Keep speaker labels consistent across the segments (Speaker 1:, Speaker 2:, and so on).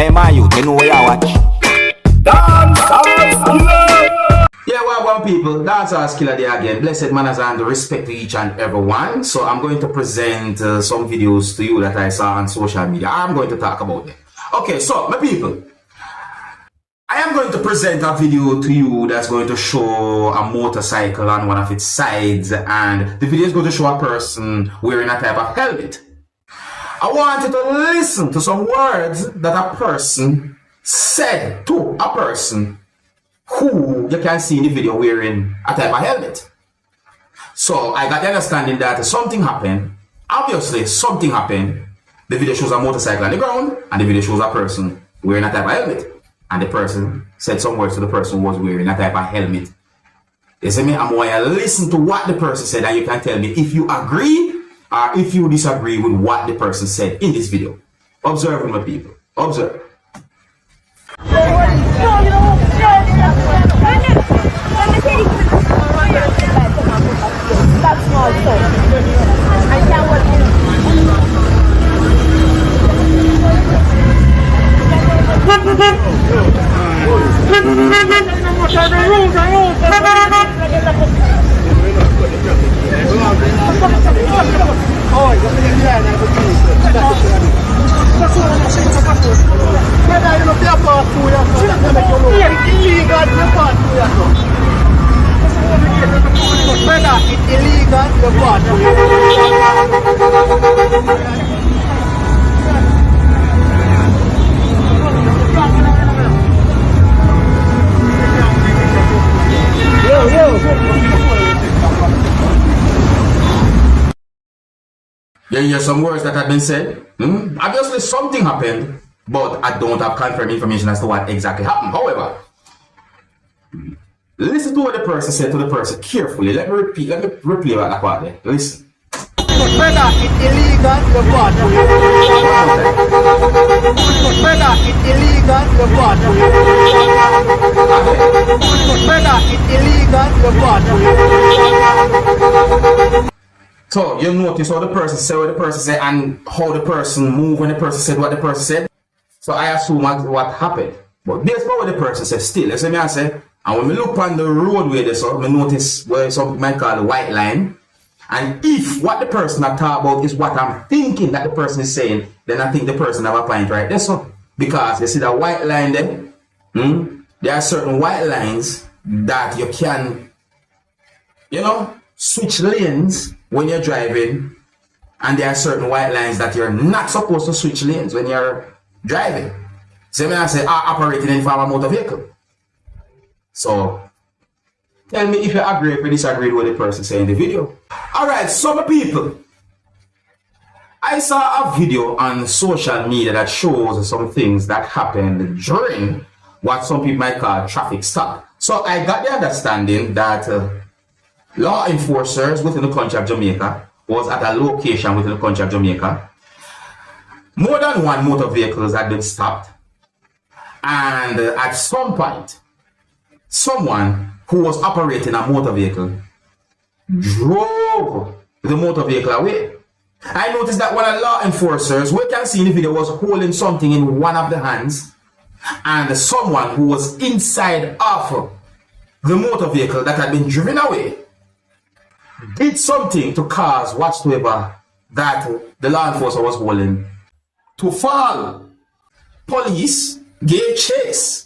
Speaker 1: Hey man, you know where you watch? Dancehall skilla.
Speaker 2: Yeah, welcome people. Dancehall skilla there again. Blessed manners and respect to each and everyone. So I'm going to present some videos to you that I saw on social media. I'm going to talk about them. Okay, so my people, I am going to present a video to you that's going to show a motorcycle on one of its sides, and the video is going to show a person wearing a type of helmet. I want you to listen to some words that a person said to a person who you can see in the video wearing a type of helmet. So I got the understanding that something happened. Obviously, something happened. The video shows a motorcycle on the ground, and the video shows a person wearing a type of helmet. And the person said some words to the person who was wearing a type of helmet. You see me? I'm going to listen to what the person said, and you can tell me if you agree or if you disagree with what the person said in this video. Observe, my people. Observe. You hear some words that have been said. Obviously, something happened, but I don't have confirmed information as to what exactly happened. However, listen to what the person said to the person carefully. Let me replay that part there. Listen.
Speaker 3: Whether it's illegal, the what? Whether it's illegal, the what? Whether it's illegal, the what?
Speaker 2: So you notice how the person said what the person said and how the person moved when the person said what the person said. So I assume what happened. But based on what the person said still, you see me I say, and when we look on the roadway there, so we notice where some might call the white line. And if what the person I talk about is what I'm thinking that the person is saying, then I think the person have a point right there. So because you see the white line there, there are certain white lines that you can, switch lanes when you're driving, and there are certain white lines that you're not supposed to switch lanes when you're driving. So when I say operating in form of motor vehicle. So tell me if you agree or disagree with what the person saying in the video. Alright, some people, I saw a video on social media that shows some things that happened during what some people might call traffic stop. So I got the understanding that law enforcers within the country of Jamaica was at a location within the country of Jamaica. More than one motor vehicles had been stopped, and at some point someone who was operating a motor vehicle drove the motor vehicle away. I noticed that one of the law enforcers, we can see in the video, was holding something in one of the hands, and someone who was inside of the motor vehicle that had been driven away did something to cause whatsoever that the law enforcer was holding to fall. Police gave chase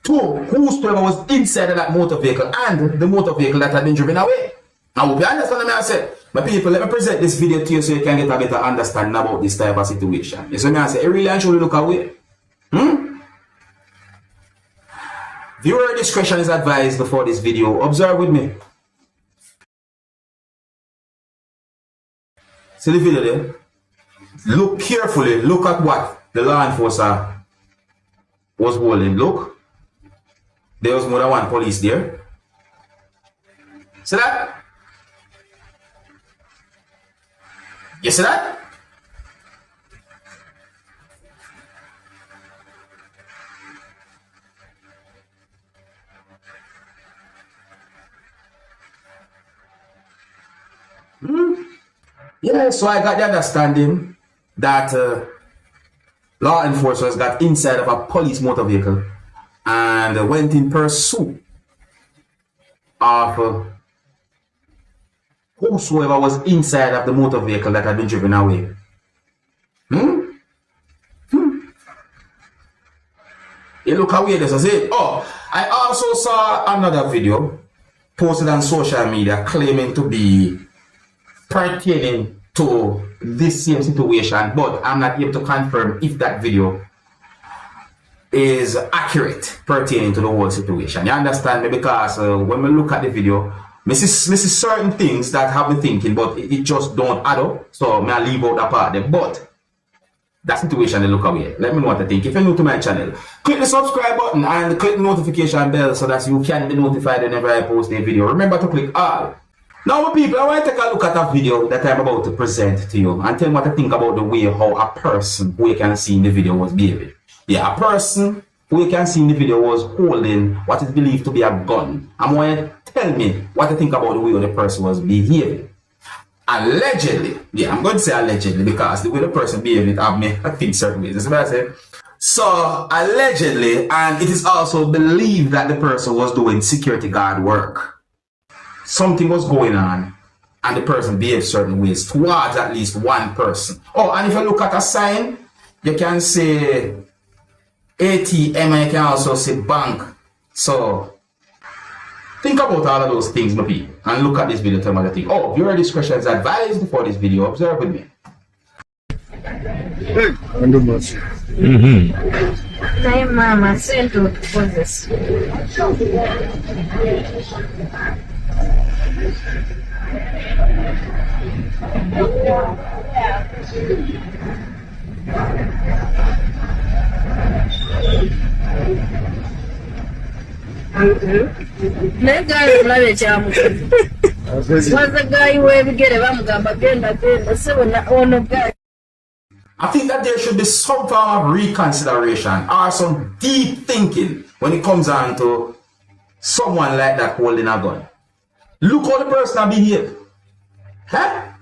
Speaker 2: to whosoever was inside of that motor vehicle and the motor vehicle that had been driven away. Now, if you understand what I said, my people, let me present this video to you so you can get a better understanding about this type of situation. You see me I say, really and truly look away. Viewer discretion is advised before this video. Observe with me. See the video there? Look carefully. Look at what the law enforcer was holding. Look. There was more than one police there. See that? You see that? Yeah, so I got the understanding that law enforcers got inside of a police motor vehicle and went in pursuit of whosoever was inside of the motor vehicle that had been driven away. You look away, this is it. Oh, I also saw another video posted on social media claiming to be pertaining to this same situation, but I'm not able to confirm if that video is accurate pertaining to the whole situation. You understand me? Because when we look at the video, I see certain things that have me thinking, but it just don't add up. So I leave out that part there. But that situation, they look away. Let me know what I think. If you're new to my channel, click the subscribe button and click the notification bell so that you can be notified whenever I post a video. Remember to click all. Now, my people, I want to take a look at a video that I'm about to present to you and tell you what I think about the way how a person who you can see in the video was behaving. Yeah, a person who you can see in the video was holding what is believed to be a gun. I'm going to tell me what I think about the way the person was behaving. Allegedly, yeah, I'm going to say allegedly because the way the person behaved, I think certain ways. That's what I say. So, allegedly, and it is also believed that the person was doing security guard work. Something was going on, and the person behaved certain ways towards at least one person. Oh, and if you look at a sign, you can say ATM and you can also say bank. So, think about all of those things, my people, and look at this video, tell me what you think. Oh, viewer discretion is advised for this video. Observe with me.
Speaker 3: Hey, I'm doing much.
Speaker 4: My mama sent to this. That guy is not a charm. What's the guy who ever get a ramgam again? That's the guy.
Speaker 2: I think that there should be some form of reconsideration or some deep thinking when it comes on to someone like that holding a gun. Look how the person behaved. Huh?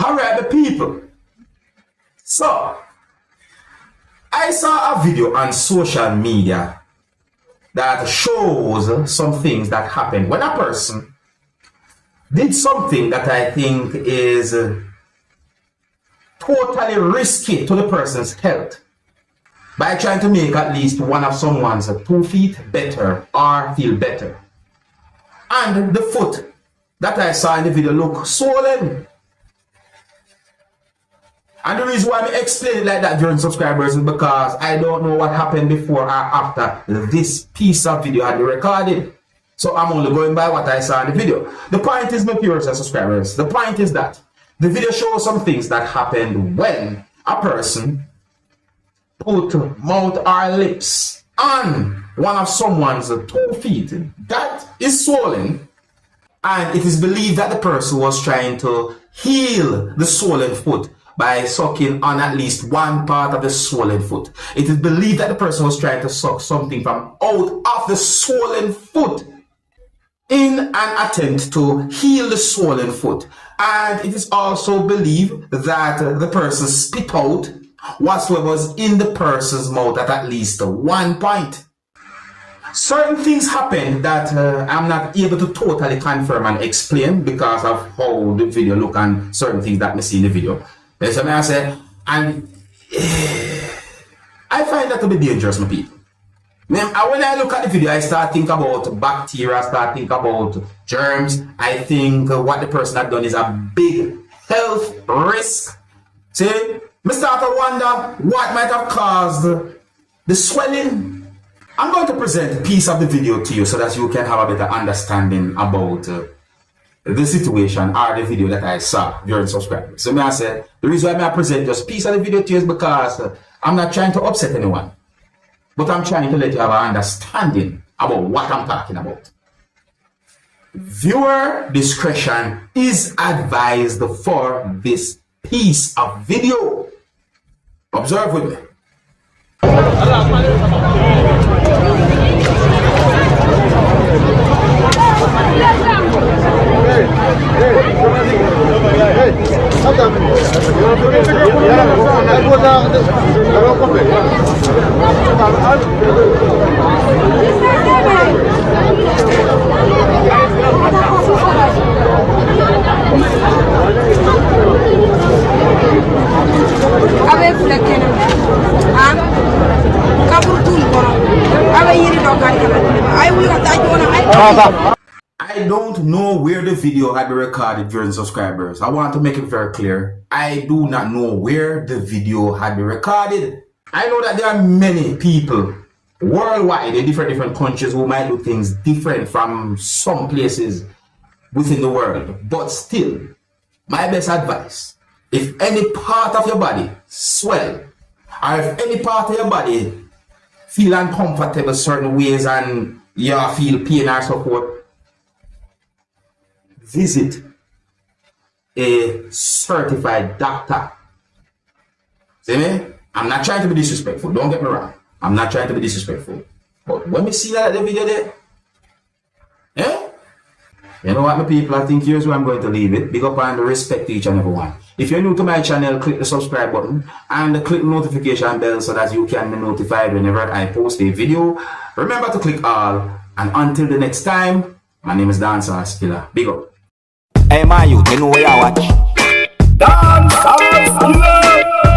Speaker 2: Alright, the people. So, I saw a video on social media that shows some things that happen when a person did something that I think is totally risky to the person's health by trying to make at least one of someone's 2 feet better or feel better. And the foot that I saw in the video looked swollen. And the reason why I explain it like that during subscribers is because I don't know what happened before or after this piece of video had been recorded. So I'm only going by what I saw in the video. The point is, my viewers and subscribers, the point is that the video shows some things that happened when a person put mouth or lips on one of someone's 2 feet that is swollen, and it is believed that the person was trying to heal the swollen foot by sucking on at least one part of the swollen foot. It is believed that the person was trying to suck something from out of the swollen foot in an attempt to heal the swollen foot. And it is also believed that the person spit out whatsoever was in the person's mouth at least one point. Certain things happen that I'm not able to totally confirm and explain because of how the video look and certain things that I see in the video. That's what I say, and I find that to be dangerous, my people. When I look at the video, I start thinking about bacteria, I start thinking about germs. I think what the person had done is a big health risk. See, I start to wonder what might have caused the swelling. I'm going to present a piece of the video to you so that you can have a better understanding about the situation or the video that I saw during subscribers. So I say, the reason why I present just a piece of the video to you is because I'm not trying to upset anyone. But I'm trying to let you have an understanding about what I'm talking about. Viewer discretion is advised for this piece of video. Observe with me.
Speaker 5: Avec flekken am kaburtul kono awe yiri do kari kala ay wula ta jona ay
Speaker 2: I don't know where the video had been recorded during subscribers. I want to make it very clear. I do not know where the video had been recorded. I know that there are many people worldwide in different countries who might do things different from some places within the world. But still, my best advice, if any part of your body swell, or if any part of your body feel uncomfortable certain ways and you feel pain or so forth, visit a certified doctor. See me? I'm not trying to be disrespectful. Don't get me wrong. I'm not trying to be disrespectful. But when we see that the video there, you know what, my people? I think here's where I'm going to leave it. Big up and respect to each and every one. If you're new to my channel, click the subscribe button and click the notification bell so that you can be notified whenever I post a video. Remember to click all. And until the next time, my name is Dancehall Skilla. Big up.
Speaker 1: Hey, my youth, you know where I watch.
Speaker 6: Dancehall skilla.